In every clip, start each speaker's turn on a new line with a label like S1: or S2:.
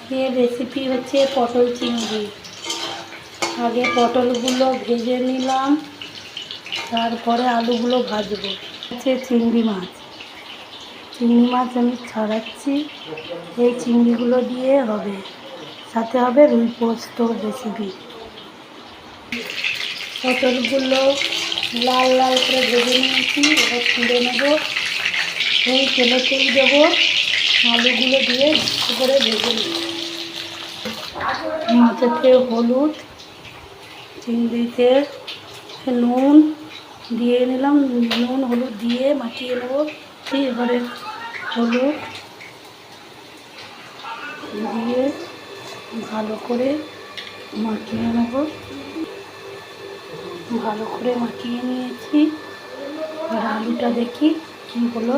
S1: আজকের রেসিপি হচ্ছে পটল চিংড়ি। আগে পটলগুলো ভেজে নিলাম, তারপরে আলুগুলো ভাজবো। হচ্ছে চিংড়ি মাছ আমি ছাড়াচ্ছি। এই চিংড়িগুলো দিয়ে হবে, সাথে হবে রুই পোস্ত রেসিপি। পটলগুলো লাল লাল করে ভেজে নিয়েছি, এবার তুলে নেবো। এই তেলেতেই দেবো, আলুগুলো দিয়ে করে ভেজে নেব। মাছেতে হলুদ, চিংড়িতে নুন দিয়ে নিলাম, নুন হলুদ দিয়ে মাখিয়ে নেবো। এবারে হলুদ দিয়ে ভালো করে মাখিয়ে নেব। ভালো করে মাখিয়ে নিয়েছি। আর আলুটা দেখি কি হলো।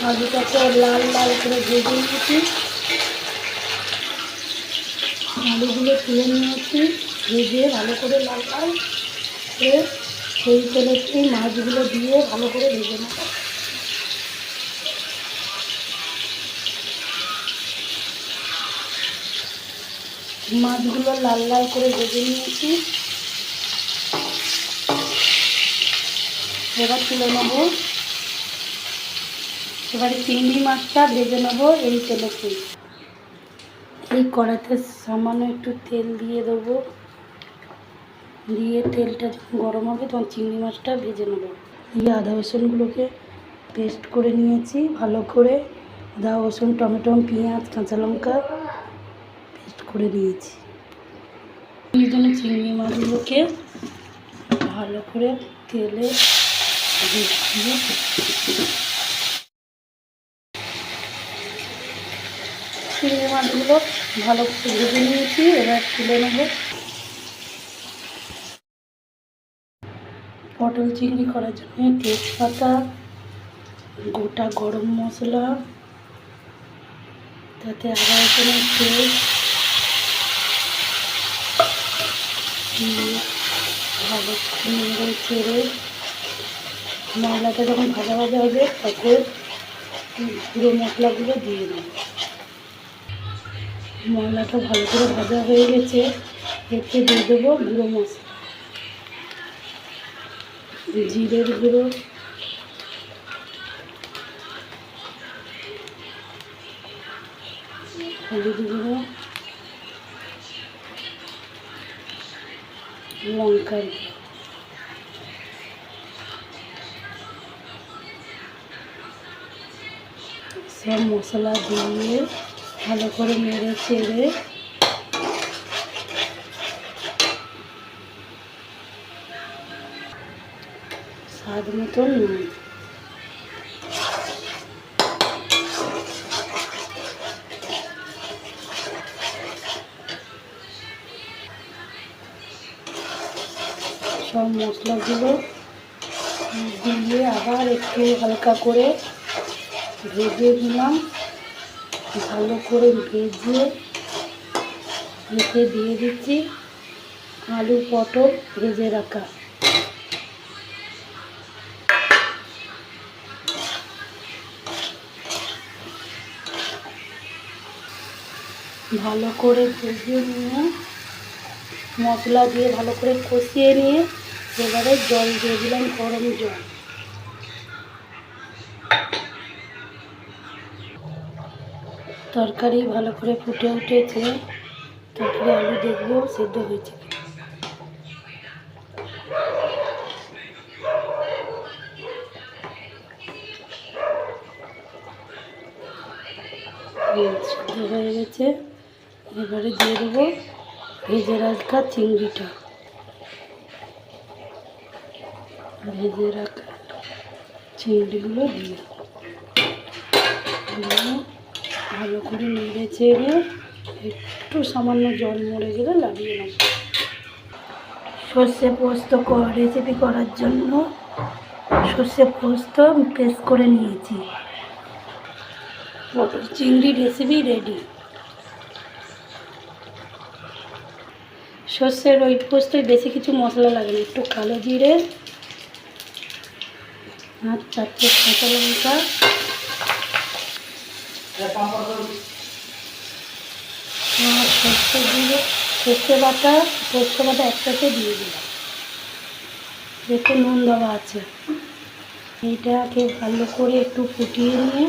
S1: আলুটাকে লাল লাল করে ভেজে নিয়েছি, আলুগুলো তুলে নিয়েছি ভেজে ভালো করে লাল লাল করে। সেই তেলেতেই মাছগুলো দিয়ে ভালো করে ভেজে নেব। মাছগুলো লাল লাল করে ভেজে নিয়েছি, এবার তুলে নেব। এবারে চিংড়ি মাছটা ভেজে নেব এই তেলেতে। এই কড়াইতে সামান্য একটু তেল দিয়ে দেবো, দিয়ে তেলটা যখন গরম হবে তখন চিংড়ি মাছটা ভেজে নেব। দিয়ে আদা রসুনগুলোকে পেস্ট করে নিয়েছি ভালো করে। আদা রসুন, টমেটো, পেঁয়াজ, কাঁচা লঙ্কা পেস্ট করে নিয়েছি। এই জন্য চিংড়ি মাছগুলোকে ভালো করে তেলে দিয়ে চিংড়ি মাছগুলো ভালো করে ভেজে নিয়েছি, এবার তুলে নেব। পটল চিংড়ি করার জন্য তেজপাতা, গোটা গরম মশলা, তাতে আদা রসুনের পেস্ট দিয়ে ভালো নেড়ে চেড়ে মশলাটা যখন ভাজা ভাজা হবে তখন গুঁড়ো মশলাগুলো দিয়ে দেব। মশলাটা ভালো করে ভাজা হয়ে গেছে, এতে দিয়ে দেবো গুঁড়ো মশলা, জিরের গুঁড়ো, হলুদ গুঁড়ো, লঙ্কার গুঁড়ো। সব মশলা দিয়ে ভালো করে নেড়ে চেড়ে স্বাদ মতন নুন। সব মশলাগুলো দিয়ে আবার একটু হালকা করে ভেজে দিলাম। ভালো করে ভেজে এতে দিয়ে দিচ্ছি আলু পটল ভেজে রাখা। ভালো করে ভেজে নিয়ে মশলা দিয়ে ভালো করে কষিয়ে নিয়ে এবারে জল দিয়ে দিলাম, গরম জল। তরকারি ভালো করে ফুটে উঠেছে, তারপরে আলু দেখবো সেদ্ধ হয়েছে। সেদ্ধ হয়ে গেছে, এবারে দিয়ে দেবো ভেজে রাখা চিংড়িটা। ভেজে রাখা চিংড়িগুলো দিয়ে ভালো করে নেড়ে চেড়ে একটু সামান্য জল মরে গেলে লাগিয়ে নেব। সর্ষে পোস্ত রেসিপি করার জন্য সর্ষে পোস্ত পেস্ট করে নিয়েছি। পটল চিংড়ি রেসিপি রেডি। সর্ষের ওই পোস্তয় বেশি কিছু মশলা লাগে না, একটু কালো জিরে আর 4টে কাঁচা লঙ্কা, সর্ষে বাটা পোস্ত বাটা একসাথে দিয়ে দিলাম, একটু নুন দেওয়া আছে। এইটাকে ভালো করে একটু ফুটিয়ে নিয়ে,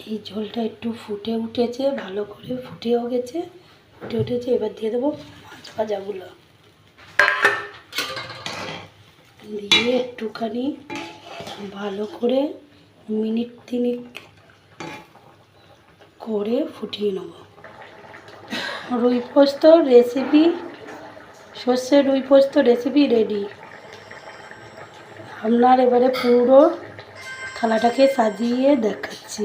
S1: এই ঝোলটা একটু ফুটে উঠেছে, ভালো করে ফুটেও গেছে, ফুটে উঠেছে। এবার দিয়ে দেবো মাছ ভাজাগুলো, দিয়ে একটুখানি ভালো করে মিনিট 3 করে ফুটিয়ে নেব। রুই পোস্ত রেসিপি, সর্ষে রুই পোস্ত রেসিপি রেডি। আপনার এবারে পুরো থালাটাকে সাজিয়ে দেখাচ্ছি।